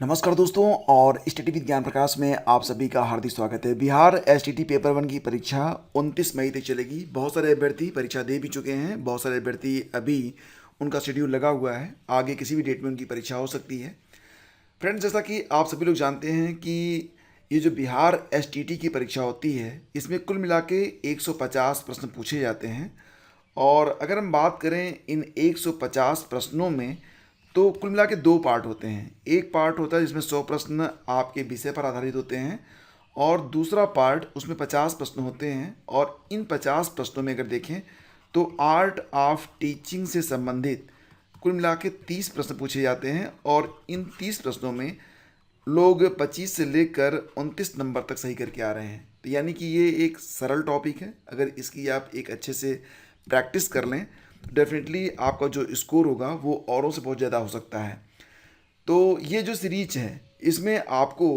नमस्कार दोस्तों और स्टडी विद ज्ञान प्रकाश में आप सभी का हार्दिक स्वागत है। बिहार एसटीटी पेपर 1 की परीक्षा 29 मई तक चलेगी। बहुत सारे अभ्यर्थी परीक्षा दे भी चुके हैं, बहुत सारे अभ्यर्थी अभी उनका शेड्यूल लगा हुआ है, आगे किसी भी डेट में उनकी परीक्षा हो सकती है। फ्रेंड्स, जैसा कि आप सभी लोग जानते हैं कि ये जो बिहार एसटीटी की परीक्षा होती है, इसमें कुल मिला के 150 प्रश्न पूछे जाते हैं। और अगर हम बात करें इन 150 प्रश्नों में, तो कुल मिला के दो पार्ट होते हैं। एक पार्ट होता है जिसमें 100 प्रश्न आपके विषय पर आधारित होते हैं और दूसरा पार्ट उसमें 50 प्रश्न होते हैं। और इन 50 प्रश्नों में अगर देखें तो आर्ट ऑफ टीचिंग से संबंधित कुल मिला के 30 प्रश्न पूछे जाते हैं और इन 30 प्रश्नों में लोग 25 से लेकर 29 नंबर तक सही करके आ रहे हैं। तो यानी कि ये एक सरल टॉपिक है। अगर इसकी आप एक अच्छे से प्रैक्टिस कर लें तो डेफिनेटली आपका जो स्कोर होगा वो औरों से बहुत ज़्यादा हो सकता है। तो ये जो सीरीज है इसमें आपको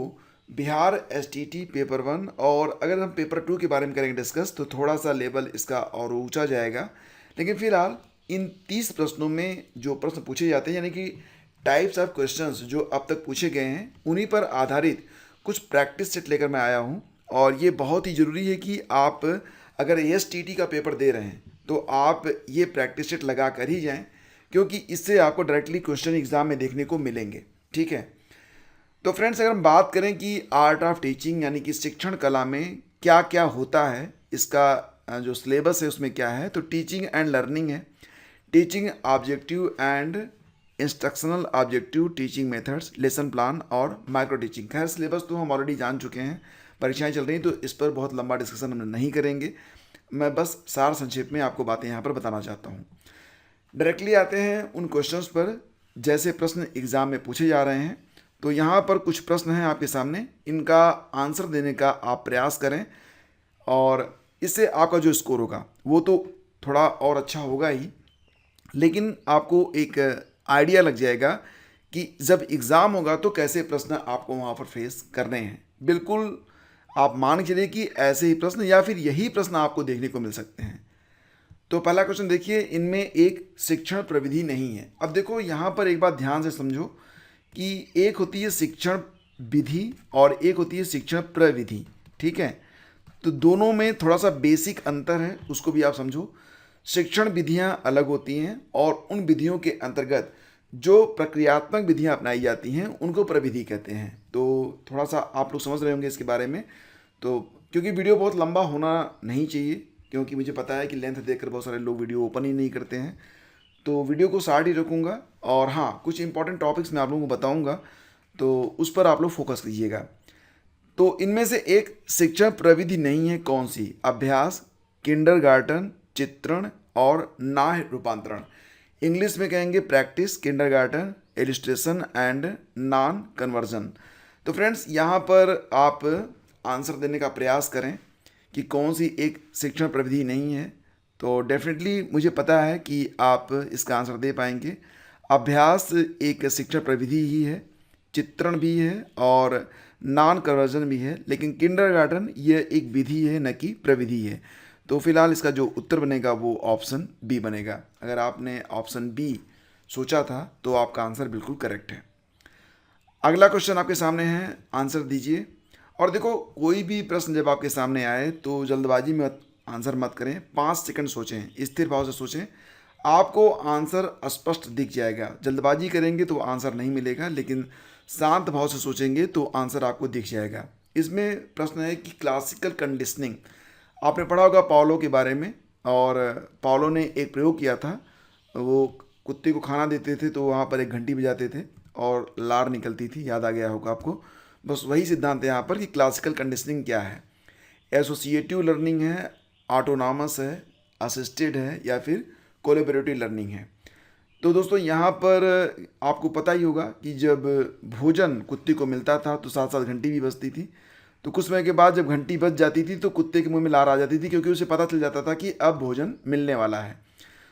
बिहार एसटीटी पेपर 1 और अगर हम पेपर 2 के बारे में करेंगे डिस्कस तो थोड़ा सा लेवल इसका और ऊंचा जाएगा। लेकिन फिलहाल इन 30 प्रश्नों में जो प्रश्न पूछे जाते हैं, यानी कि टाइप्स ऑफ क्वेश्चंस जो अब तक पूछे गए हैं, उन्हीं पर आधारित कुछ प्रैक्टिस सेट लेकर मैं आया हूँ। और ये बहुत ही ज़रूरी है कि आप अगर एसटीटी का पेपर दे रहे हैं तो आप ये प्रैक्टिस सेट लगा कर ही जाएं, क्योंकि इससे आपको डायरेक्टली क्वेश्चन एग्जाम में देखने को मिलेंगे। ठीक है, तो फ्रेंड्स, अगर हम बात करें कि आर्ट ऑफ टीचिंग यानी कि शिक्षण कला में क्या क्या होता है, इसका जो सिलेबस है उसमें क्या है, तो टीचिंग एंड लर्निंग है, teaching objective and instructional objective, teaching methods, lesson plan और माइक्रो टीचिंग। खैर, सिलेबस तो हम ऑलरेडी जान चुके हैं, परीक्षाएं चल रही हैं, तो इस पर बहुत लंबा डिस्कशन हम नहीं करेंगे। मैं बस सार संक्षेप में आपको बातें यहाँ पर बताना चाहता हूँ। डायरेक्टली आते हैं उन क्वेश्चंस पर जैसे प्रश्न एग्ज़ाम में पूछे जा रहे हैं। तो यहाँ पर कुछ प्रश्न हैं आपके सामने, इनका आंसर देने का आप प्रयास करें और इससे आपका जो स्कोर होगा वो तो थोड़ा और अच्छा होगा ही, लेकिन आपको एक आइडिया लग जाएगा कि जब एग्ज़ाम होगा तो कैसे प्रश्न आपको वहाँ पर फेस करने हैं। बिल्कुल आप मान के चलिए कि ऐसे ही प्रश्न या फिर यही प्रश्न आपको देखने को मिल सकते हैं। तो पहला क्वेश्चन देखिए, इनमें एक शिक्षण प्रविधि नहीं है। अब देखो यहाँ पर एक बात ध्यान से समझो कि एक होती है शिक्षण विधि और एक होती है शिक्षण प्रविधि। ठीक है, तो दोनों में थोड़ा सा बेसिक अंतर है, उसको भी आप समझो। शिक्षण विधियाँ अलग होती हैं और उन विधियों के अंतर्गत जो प्रक्रियात्मक विधियाँ अपनाई जाती हैं उनको प्रविधि कहते हैं। तो थोड़ा सा आप लोग समझ रहे होंगे इसके बारे में। तो क्योंकि वीडियो बहुत लंबा होना नहीं चाहिए, क्योंकि मुझे पता है कि लेंथ देखकर बहुत सारे लोग वीडियो ओपन ही नहीं करते हैं, तो वीडियो को शार्ट ही रखूँगा। और हाँ, कुछ इंपॉर्टेंट टॉपिक्स मैं आप लोगों को बताऊँगा, तो उस पर आप लोग फोकस कीजिएगा। तो इनमें से एक शिक्षण प्रविधि नहीं है, कौन सी? अभ्यास, किंडरगार्टन, चित्रण और नाह्य रूपांतरण। इंग्लिश में कहेंगे practice, kindergarten, illustration and non conversion. तो फ्रेंड्स, यहाँ पर आप आंसर देने का प्रयास करें कि कौन सी एक शिक्षण प्रविधि नहीं है। तो डेफिनेटली मुझे पता है कि आप इसका आंसर दे पाएंगे। अभ्यास एक शिक्षण प्रविधि ही है, चित्रण भी है और नॉन कन्वर्जन भी है, लेकिन किंडरगार्टन ये एक विधि है न कि प्रविधि है। तो फिलहाल इसका जो उत्तर बनेगा वो ऑप्शन बी बनेगा। अगर आपने ऑप्शन बी सोचा था तो आपका आंसर बिल्कुल करेक्ट है। अगला क्वेश्चन आपके सामने है, आंसर दीजिए। और देखो, कोई भी प्रश्न जब आपके सामने आए तो जल्दबाजी में आंसर मत करें, 5 सेकंड सोचें, स्थिर भाव से सोचें, आपको आंसर स्पष्ट दिख जाएगा। जल्दबाजी करेंगे तो आंसर नहीं मिलेगा, लेकिन शांत भाव से सोचेंगे तो आंसर आपको दिख जाएगा। इसमें प्रश्न है कि क्लासिकल कंडीशनिंग, आपने पढ़ा होगा पाउलो के बारे में, और पाउलो ने एक प्रयोग किया था। वो कुत्ते को खाना देते थे तो वहाँ पर एक घंटी बजाते थे और लार निकलती थी, याद आ गया होगा आपको। बस वही सिद्धांत है यहाँ पर कि क्लासिकल कंडीशनिंग क्या है। एसोसिएटिव लर्निंग है, ऑटोनॉमस है, असिस्टेड है या फिर कोलैबोरेटिव लर्निंग है। तो दोस्तों, यहाँ पर आपको पता ही होगा कि जब भोजन कुत्ते को मिलता था तो साथ साथ घंटी भी बजती थी। तो कुछ समय के बाद जब घंटी बज जाती थी तो कुत्ते के मुंह में लार आ जाती थी, क्योंकि उसे पता चल जाता था कि अब भोजन मिलने वाला है।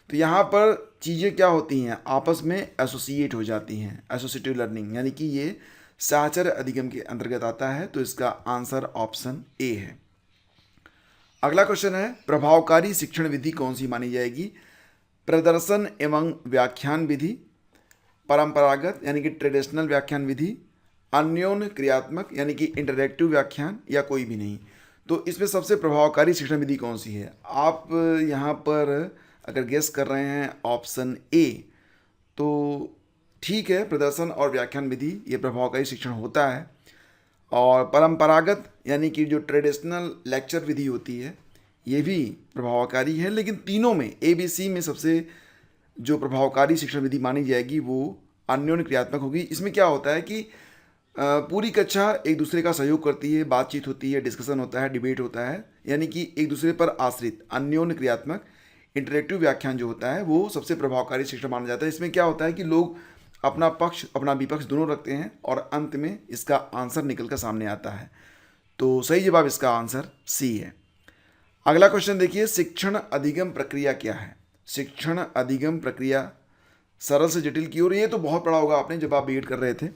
तो यहाँ पर चीज़ें क्या होती हैं, आपस में एसोसिएट हो जाती हैं, एसोसिएटिव लर्निंग, यानी कि ये साहचर्य अधिगम के अंतर्गत आता है। तो इसका आंसर ऑप्शन ए है। अगला क्वेश्चन है, प्रभावकारी शिक्षण विधि कौन सी मानी जाएगी? प्रदर्शन एवं व्याख्यान विधि, परंपरागत यानी कि ट्रेडिशनल व्याख्यान विधि, अन्योन्य क्रियात्मक यानी कि इंटरैक्टिव व्याख्यान, या कोई भी नहीं। तो इसमें सबसे प्रभावकारी शिक्षण विधि कौन सी है? आप यहाँ पर अगर गेस कर रहे हैं ऑप्शन ए, तो ठीक है, प्रदर्शन और व्याख्यान विधि ये प्रभावकारी शिक्षण होता है। और परंपरागत यानी कि जो ट्रेडिशनल लेक्चर विधि होती है ये भी प्रभावकारी है, लेकिन तीनों में ABC में सबसे जो प्रभावकारी शिक्षण विधि मानी जाएगी वो अन्योन्य क्रियात्मक होगी। इसमें क्या होता है कि पूरी कक्षा एक दूसरे का सहयोग करती है, बातचीत होती है, डिस्कशन होता है, डिबेट होता है, यानी कि एक दूसरे पर आश्रित अन्योन्य क्रियात्मक इंटरेक्टिव व्याख्यान जो होता है वो सबसे प्रभावकारी शिक्षण माना जाता है। इसमें क्या होता है कि लोग अपना पक्ष अपना विपक्ष दोनों रखते हैं और अंत में इसका आंसर निकल कर सामने आता है। तो सही जवाब इसका आंसर सी है। अगला क्वेश्चन देखिए, शिक्षण अधिगम प्रक्रिया क्या है? शिक्षण अधिगम प्रक्रिया सरल से जटिल की ओर, ये तो बहुत पढ़ा होगा आपने जब आप बीएड कर रहे थे।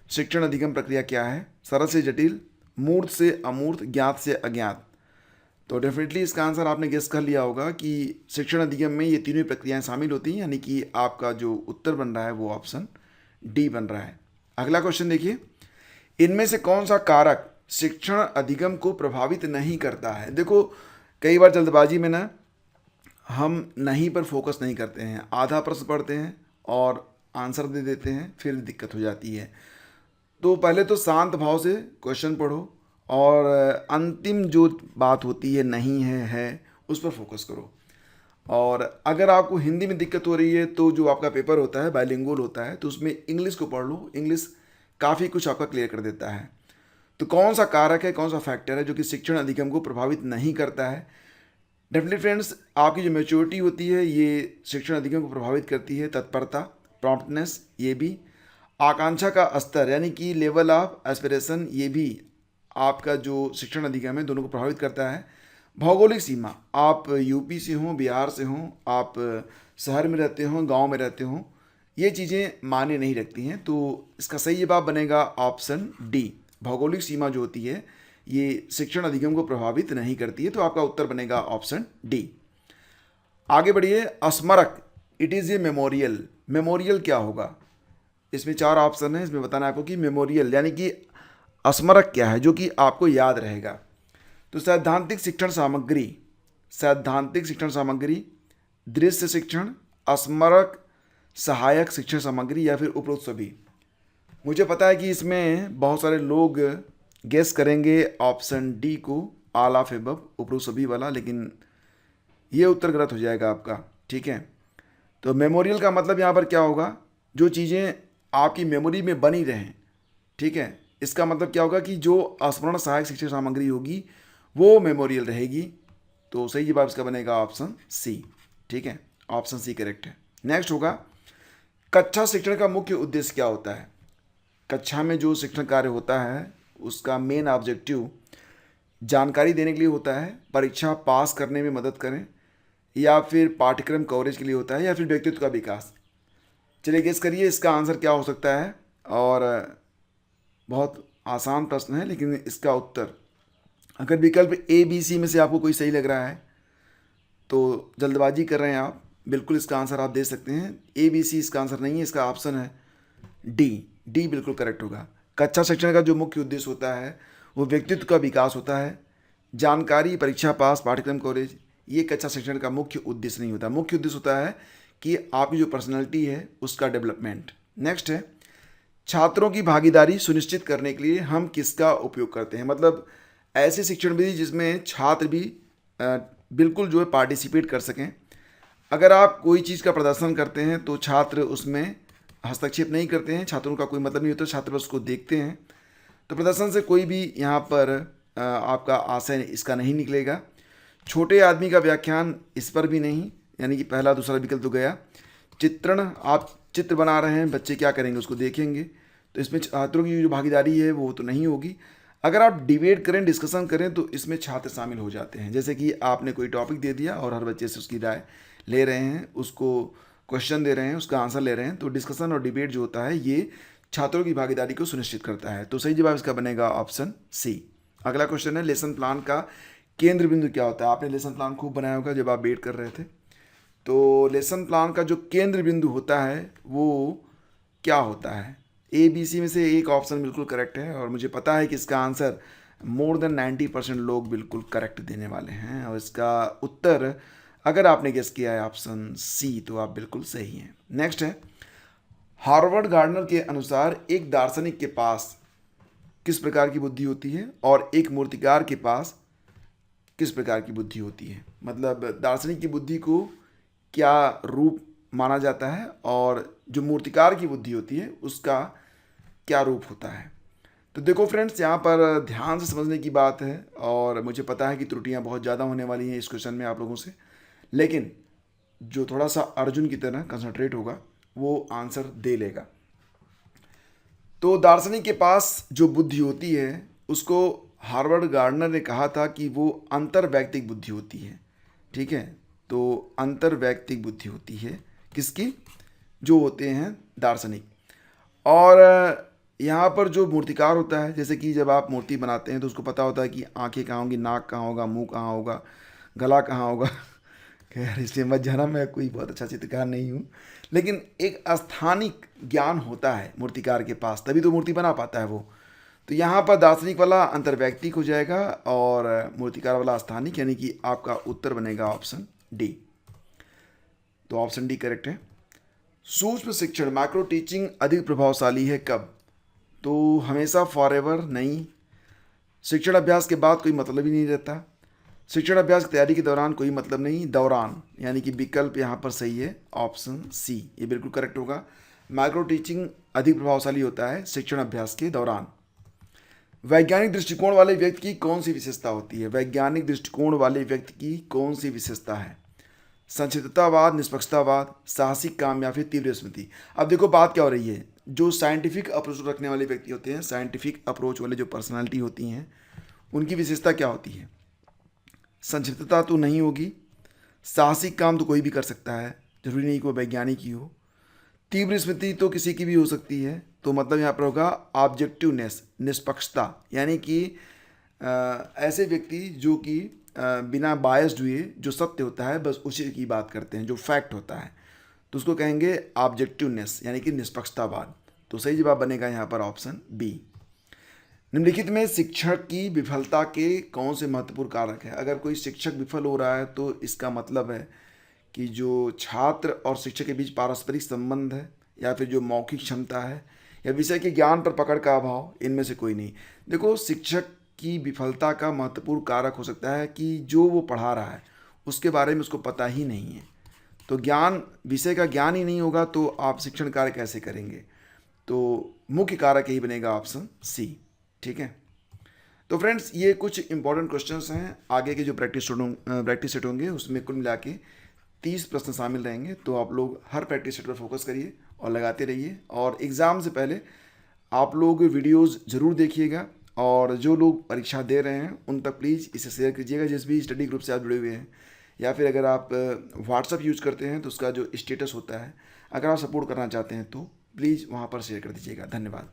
शिक्षण अधिगम प्रक्रिया क्या है? सरल से जटिल, मूर्त से अमूर्त, ज्ञात से अज्ञात। तो डेफिनेटली इसका आंसर आपने गेस कर लिया होगा कि शिक्षण अधिगम में ये तीनों प्रक्रियाएं शामिल होती हैं, यानी कि आपका जो उत्तर बन रहा है वो ऑप्शन डी बन रहा है। अगला क्वेश्चन देखिए, इनमें से कौन सा कारक शिक्षण अधिगम को प्रभावित नहीं करता है? देखो कई बार जल्दबाजी में ना हम नहीं पर फोकस नहीं करते हैं, आधा प्रश्न पढ़ते हैं और आंसर दे देते हैं, फिर दिक्कत हो जाती है। तो पहले तो शांत भाव से क्वेश्चन पढ़ो और अंतिम जो बात होती है नहीं है उस पर फोकस करो। और अगर आपको हिंदी में दिक्कत हो रही है तो जो आपका पेपर होता है बाइलिंगुअल होता है, तो उसमें इंग्लिश को पढ़ लो, इंग्लिश काफ़ी कुछ आपका क्लियर कर देता है। तो कौन सा कारक है, कौन सा फैक्टर है जो कि शिक्षण अधिगम को प्रभावित नहीं करता है? डेफिनेटली फ्रेंड्स, आपकी जो मैच्योरिटी होती है ये शिक्षण अधिगम को प्रभावित करती है। तत्परता, प्रॉम्प्टनेस, ये भी। आकांक्षा का स्तर यानी कि लेवल ऑफ एस्पिरेशन, ये भी आपका जो शिक्षण अधिगम है दोनों को प्रभावित करता है। भौगोलिक सीमा, आप यूपी से हों, बिहार से हों, आप शहर में रहते हों, गांव में रहते हों, ये चीज़ें मायने नहीं रखती हैं। तो इसका सही जवाब बनेगा ऑप्शन डी। भौगोलिक सीमा जो होती है ये शिक्षण अधिगम को प्रभावित नहीं करती है, तो आपका उत्तर बनेगा ऑप्शन डी। आगे बढ़िए, स्मारक, it is a memorial. Memorial क्या होगा? इसमें 4 ऑप्शन है, इसमें बताना है आपको कि मेमोरियल यानी कि स्मारक क्या है जो कि आपको याद रहेगा। तो सैद्धांतिक शिक्षण सामग्री, सैद्धांतिक शिक्षण सामग्री, दृश्य शिक्षण, स्मारक, सहायक शिक्षण सामग्री, या फिर उपरोक्त सभी। मुझे पता है कि इसमें बहुत सारे लोग गेस करेंगे ऑप्शन डी को, ऑल ऑफ एबव, उपरोक्त सभी वाला, लेकिन ये उत्तर गलत हो जाएगा आपका। ठीक है, तो मेमोरियल का मतलब यहाँ पर क्या होगा? जो चीज़ें आपकी मेमोरी में बनी रहें। ठीक है, इसका मतलब क्या होगा कि जो स्मरण सहायक शिक्षण सामग्री होगी वो मेमोरियल रहेगी। तो सही जवाब इसका बनेगा ऑप्शन सी। ठीक है, ऑप्शन सी करेक्ट है। नेक्स्ट होगा, कक्षा शिक्षण का मुख्य उद्देश्य क्या होता है? कक्षा में जो शिक्षण कार्य होता है उसका मेन ऑब्जेक्टिव जानकारी देने के लिए होता है, परीक्षा पास करने में मदद करें, या फिर पाठ्यक्रम कवरेज के लिए होता है, या फिर व्यक्तित्व का विकास। चलिए गेस करिए इसका आंसर क्या हो सकता है। और बहुत आसान प्रश्न है, लेकिन इसका उत्तर, अगर विकल्प ABC में से आपको कोई सही लग रहा है तो जल्दबाजी कर रहे हैं आप, बिल्कुल इसका आंसर आप दे सकते हैं। ABC इसका आंसर नहीं है, इसका ऑप्शन है डी। डी बिल्कुल करेक्ट होगा। कक्षा शिक्षण का जो मुख्य उद्देश्य होता है वो व्यक्तित्व का विकास होता है। जानकारी, परीक्षा पास, पाठ्यक्रम कवरेज, ये कक्षा शिक्षण का मुख्य उद्देश्य नहीं होता। मुख्य उद्देश्य होता है कि आपकी जो पर्सनैलिटी है उसका डेवलपमेंट। नेक्स्ट है, छात्रों की भागीदारी सुनिश्चित करने के लिए हम किसका उपयोग करते हैं? मतलब ऐसे शिक्षण विधि जिसमें छात्र भी बिल्कुल जो है पार्टिसिपेट कर सकें। अगर आप कोई चीज़ का प्रदर्शन करते हैं तो छात्र उसमें हस्तक्षेप नहीं करते हैं, छात्रों का कोई मतलब नहीं होता, छात्र बस उसको देखते हैं। तो प्रदर्शन से कोई भी यहाँ पर आपका आशय इसका नहीं निकलेगा। छोटे आदमी का व्याख्यान, इस पर भी नहीं, यानी कि पहला दूसरा विकल्प तो गया। चित्रण, आप चित्र बना रहे हैं, बच्चे क्या करेंगे उसको देखेंगे, तो इसमें छात्रों की जो भागीदारी है वो तो नहीं होगी। अगर आप डिबेट करें, डिस्कशन करें, तो इसमें छात्र शामिल हो जाते हैं। जैसे कि आपने कोई टॉपिक दे दिया और हर बच्चे से उसकी राय ले रहे हैं, उसको क्वेश्चन दे रहे हैं, उसका आंसर ले रहे हैं, तो डिस्कशन और डिबेट जो होता है ये छात्रों की भागीदारी को सुनिश्चित करता है। तो सही जवाब इसका बनेगा ऑप्शन सी। अगला क्वेश्चन है, लेसन प्लान का केंद्र बिंदु क्या होता है? आपने लेसन प्लान खूब बनाया होगा जब आप बीएड कर रहे थे। तो लेसन प्लान का जो केंद्र बिंदु होता है वो क्या होता है? ए बी सी में से एक ऑप्शन बिल्कुल करेक्ट है और मुझे पता है कि इसका आंसर मोर देन 90% लोग बिल्कुल करेक्ट देने वाले हैं। और इसका उत्तर अगर आपने गेस किया है ऑप्शन सी तो आप बिल्कुल सही हैं। नेक्स्ट है, हार्वर्ड गार्डनर के अनुसार एक दार्शनिक के पास किस प्रकार की बुद्धि होती है और एक मूर्तिकार के पास किस प्रकार की बुद्धि होती है। मतलब दार्शनिक की बुद्धि को क्या रूप माना जाता है और जो मूर्तिकार की बुद्धि होती है उसका क्या रूप होता है। तो देखो फ्रेंड्स, यहाँ पर ध्यान से समझने की बात है और मुझे पता है कि त्रुटियाँ बहुत ज़्यादा होने वाली हैं इस क्वेश्चन में आप लोगों से, लेकिन जो थोड़ा सा अर्जुन की तरह कंसंट्रेट होगा वो आंसर दे लेगा। तो दार्शनिक के पास जो बुद्धि होती है उसको हार्वर्ड गार्डनर ने कहा था कि वो अंतर्वैयक्तिक बुद्धि होती है। ठीक है, तो अंतर्वैयक्तिक बुद्धि होती है किसकी, जो होते हैं दार्शनिक। और यहाँ पर जो मूर्तिकार होता है, जैसे कि जब आप मूर्ति बनाते हैं तो उसको पता होता है कि आंखें कहाँ होंगी, नाक कहाँ होगा, मुंह कहाँ होगा, गला कहाँ होगा। खैर इससे मत जाना, मैं कोई बहुत अच्छा चित्रकार नहीं हूँ, लेकिन एक स्थानिक ज्ञान होता है मूर्तिकार के पास, तभी तो मूर्ति बना पाता है वो। तो यहाँ पर दार्शनिक वाला अंतर्वैयक्तिक हो जाएगा और मूर्तिकार वाला स्थानिक, यानी कि आपका उत्तर बनेगा ऑप्शन डी। तो ऑप्शन डी करेक्ट है। सूक्ष्म शिक्षण माइक्रो टीचिंग अधिक प्रभावशाली है कब? तो हमेशा फॉरएवर नहीं, शिक्षण अभ्यास के बाद कोई मतलब ही नहीं रहता, शिक्षण अभ्यास की तैयारी के दौरान कोई मतलब नहीं, दौरान, यानी कि विकल्प यहाँ पर सही है ऑप्शन सी, ये बिल्कुल करेक्ट होगा। माइक्रो टीचिंग अधिक प्रभावशाली होता है शिक्षण अभ्यास के दौरान। वैज्ञानिक दृष्टिकोण वाले व्यक्ति की कौन सी विशेषता होती है? वैज्ञानिक दृष्टिकोण वाले व्यक्ति की कौन सी विशेषता है? संक्षिप्ततावाद, निष्पक्षतावाद, साहसिक काम या फिर तीव्र स्मृति। अब देखो बात क्या हो रही है, जो साइंटिफिक अप्रोच रखने वाले व्यक्ति होते हैं, साइंटिफिक अप्रोच वाले जो पर्सनालिटी होती हैं, उनकी विशेषता क्या होती है? संक्षिप्तता तो नहीं होगी, साहसिक काम तो कोई भी कर सकता है, जरूरी नहीं कि वो वैज्ञानिक ही हो, तीव्र स्मृति तो किसी की भी हो सकती है। तो मतलब यहाँ पर होगा ऑब्जेक्टिवनेस, निष्पक्षता, यानी कि ऐसे व्यक्ति जो कि बिना बायस्ड हुए जो सत्य होता है बस उसी की बात करते हैं, जो फैक्ट होता है, तो उसको कहेंगे ऑब्जेक्टिवनेस, यानी कि निष्पक्षतावाद। तो सही जवाब बनेगा यहाँ पर ऑप्शन बी। निम्नलिखित में शिक्षक की विफलता के कौन से महत्वपूर्ण कारक है? अगर कोई शिक्षक विफल हो रहा है तो इसका मतलब है कि जो छात्र और शिक्षक के बीच पारस्परिक संबंध है, या फिर जो मौखिक क्षमता है, या विषय के ज्ञान पर पकड़ का अभाव, इनमें से कोई नहीं। देखो, शिक्षक की विफलता का महत्वपूर्ण कारक हो सकता है कि जो वो पढ़ा रहा है उसके बारे में उसको पता ही नहीं है। तो ज्ञान, विषय का ज्ञान ही नहीं होगा तो आप शिक्षण कार्य कैसे करेंगे? तो मुख्य कारक यही बनेगा ऑप्शन सी। ठीक है, तो फ्रेंड्स ये कुछ इंपॉर्टेंट क्वेश्चंस हैं। आगे के जो प्रैक्टिस सेट होंगे उसमें कुल मिला के 30 प्रश्न शामिल रहेंगे। तो आप लोग हर प्रैक्टिस सेट पर फोकस करिए और लगाते रहिए। और एग्ज़ाम से पहले आप लोग वीडियोज़ ज़रूर देखिएगा, और जो लोग परीक्षा दे रहे हैं उन तक प्लीज़ इसे शेयर कीजिएगा, जिस भी स्टडी ग्रुप से आप जुड़े हुए हैं, या फिर अगर आप व्हाट्सअप यूज़ करते हैं तो उसका जो स्टेटस होता है, अगर आप सपोर्ट करना चाहते हैं तो प्लीज़ वहाँ पर शेयर कर दीजिएगा। धन्यवाद।